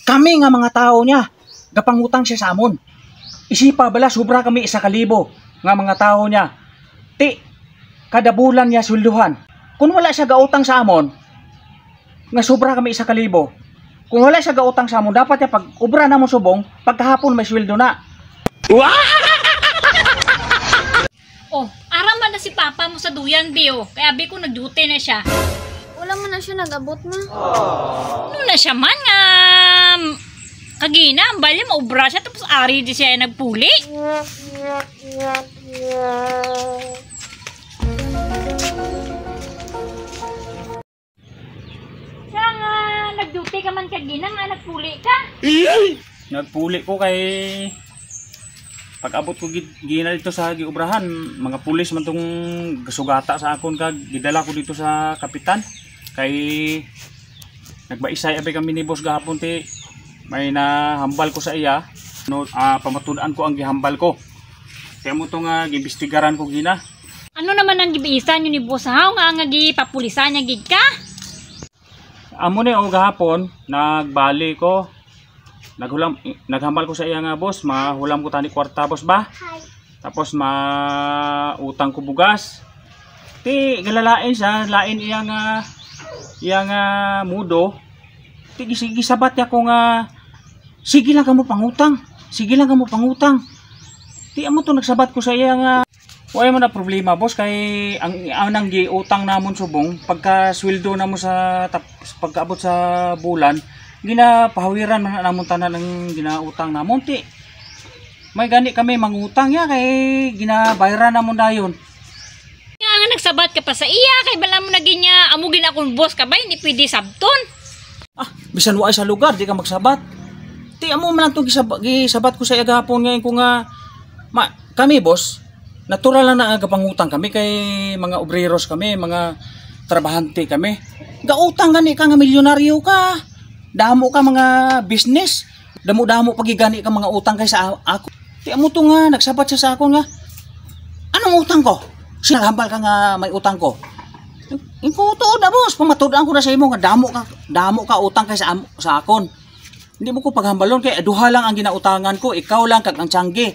Kami nga mga tao niya, gapangutang siya sa amon. Isipa bala, sobra kami 1,000 nga mga tao niya. Ti, kada bulan niya swelduhan. Kung wala siya gautang sa amon, nga sobra kami 1,000. Kung wala siya gautang sa amon, dapat niya pag ubra na mo subong, pagkahapon may sweldo na. Oh, araman na si Papa mo sa duyan, Bio. Kaya abi ko nag-duty na siya. Wala man na siya nag-abot na. Ano na siya man nga... Kagina, ang bali, maubra siya, tapos ari di siya nagpuli. Siya nga, nag-duty ka man kagina nga, nagpuli ka. Nagpuli ko kay... Pag abot ko gina dito sa giubrahan, mga pulis man tong gasugata sa akon kag gidala ko dito sa kapitan. Kay nagbaisay abi kami ni boss gahapon ti may nahambal ko sa iya. No, pamatudan ko ang gihambal ko. Kaya mo to nga giimbestigaran ko gina. Ano naman ang gibiisan nyo ni boss haw nga papulisan niya gid ka? Amo ni o gahapon nagbali ko. Naghambal ko sa iya nga boss, mahulam ko tani kwarta boss ba? Tapos mautang ko bugas. Ti galalain siya, lain iya nga mudo. Ti gisabat ya ko nga sige lang kamo pangutang. Sige lang kamo pangutang. Ti amo to nagsabat ko sa iya nga way mo na problema boss kay ang nang giutang namon subong pagka sweldo namo sa pagkaabot sa bulan. Ginapahawiran man namon tanan ng ginautang namon ti. May gani kami mangutang ya kay ginabayaran namon dayon. Nga nagsabat ka pa sa iya kay bala mo na ginya amugin akong boss ka ba hindi pwede sabton. Bisan waay sa lugar di ka magsabat. Ti amo man to gisabat ko sa iya gahapon ngayon ko nga kami boss natural lang na agapangutang kami kay mga obreros kami, mga trabahante kami. Gautang gani ka nga milyonaryo ka. Damo ka mga business, damo-damo pagigani ka mga utang kay sa ako. Ti amo to nga nagsabat siya sa ako nga. Anong utang ko? Sinahambal ka nga may utang ko. Iko tuod na boss, pamatud-an ko na sa imo nga damo ka utang kay sa akon. Hindi mo ko paghambalon kay duha lang ang ginautangan ko, ikaw lang kag ang tiyangge.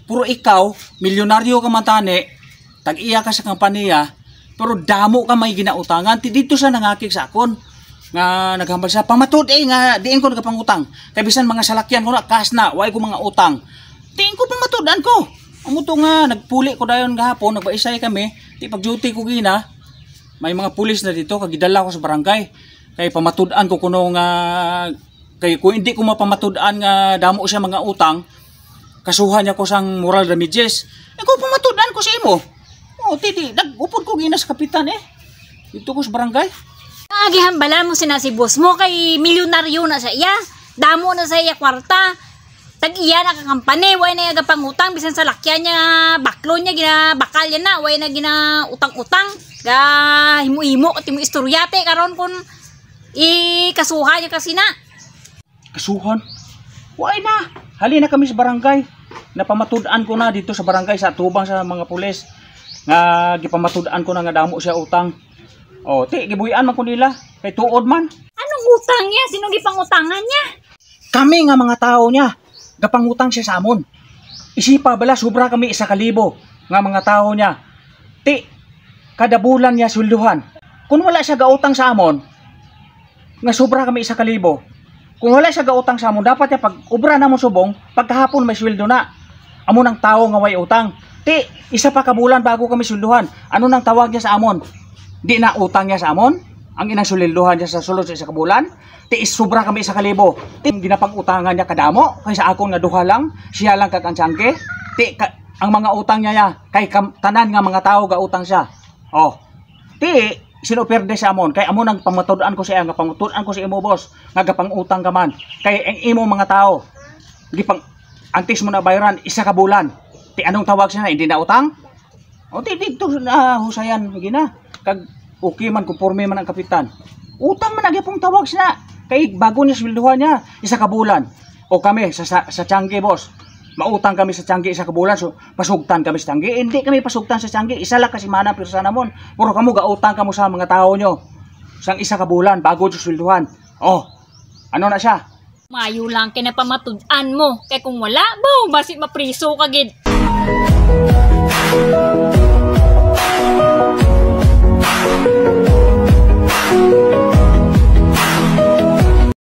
Puro ikaw, milyonaryo ka man tani, tag-iya ka sa kampanya, pero damo ka may ginautangan, ti dito sa nangakik sa akon. Nga naghambal siya pamatud nga diin ko nagapangutang kay bisan mga salakyan ko na kas na way ko mga utang diin ko pamatudan ko amo to nga nagpuli ko dayon gahapon nagbaisay kami ti pag duty ko gina may mga pulis na dito kag gidala ko sa barangay kay pamatudan ko kuno nga kay kung hindi ko mapamatudan nga damo siya mga utang kasuhan niya ko sang moral damages ko pamatudan ko sa imo ti nagupod ko gina sa kapitan dito ko sa barangay. Agihambala mo sina si boss mo kay milyonaryo na sa iya. Damo na sa iya kwarta. Tag-iya na kakampane, way na yaga pangutang bisan sa lakyan niya, baklo niya ginabakal yan na, way na ginautang-utang. Ga himo-himo at himo istoryate karon kun ikasuhan niya kasi na. Kasuhan? Way na. Hali na kami sa barangay. Napamatudan ko na dito sa barangay sa tubang sa mga pulis. Nga gipamatudan ko na nga damo siya utang. Ti gibuyan man ko nila kay tuod man. Anong utang niya? Sino gipangutangan niya? Kami nga mga tao niya, gapangutang siya sa amon. Isipa bala sobra kami 1,000 nga mga tao niya. Ti kada bulan niya swelduhan. Kung wala siya gautang sa amon, nga sobra kami 1,000. Kung wala siya gautang sa amon, dapat niya pag ubra na mo subong, pagkahapon may sweldo na. Amo nang tao nga way utang. Ti isa pa ka bulan bago kami swelduhan. Ano nang tawag niya sa amon? Di na utang niya sa amon, ang inang sulilduhan niya sa sulod sa isa ka bulan, ti sobra kami 1,000. Ti ginapang-utangan niya kadamo, kay sa akong nga duha lang, siya lang kag ang tiyangge. Ti ang mga utang niya kay tanan nga mga tao ga utang siya. Ti sinuperde sa amon, kay amon ang pamatud-an ko siya, nga pamutud-an ko si imo boss, nga gapang-utang ka man. Kay ang imo mga tao, gipang antis mo na bayaran isa ka bulan. Ti anong tawag siya na hindi na utang? Ti dito na husayan gina. Kag okay man conforme man ang kapitan. Utang man nagyapong tawag siya. Kay bago niya swelduhan niya isa ka bulan. O kami sa tiyangge boss. Mautang kami sa tiyangge isa ka bulan so pasugtan kami sa tiyangge. Hindi kami pasugtan sa tiyangge. Isa lang kasi mana pirsa namon. Puro kamo gautang kamo sa mga tao nyo. Sang isa ka bulan bago niya swelduhan. Ano na siya? Mayo lang kay napamatud-an mo. Kay kung wala, basit mapriso ka gid.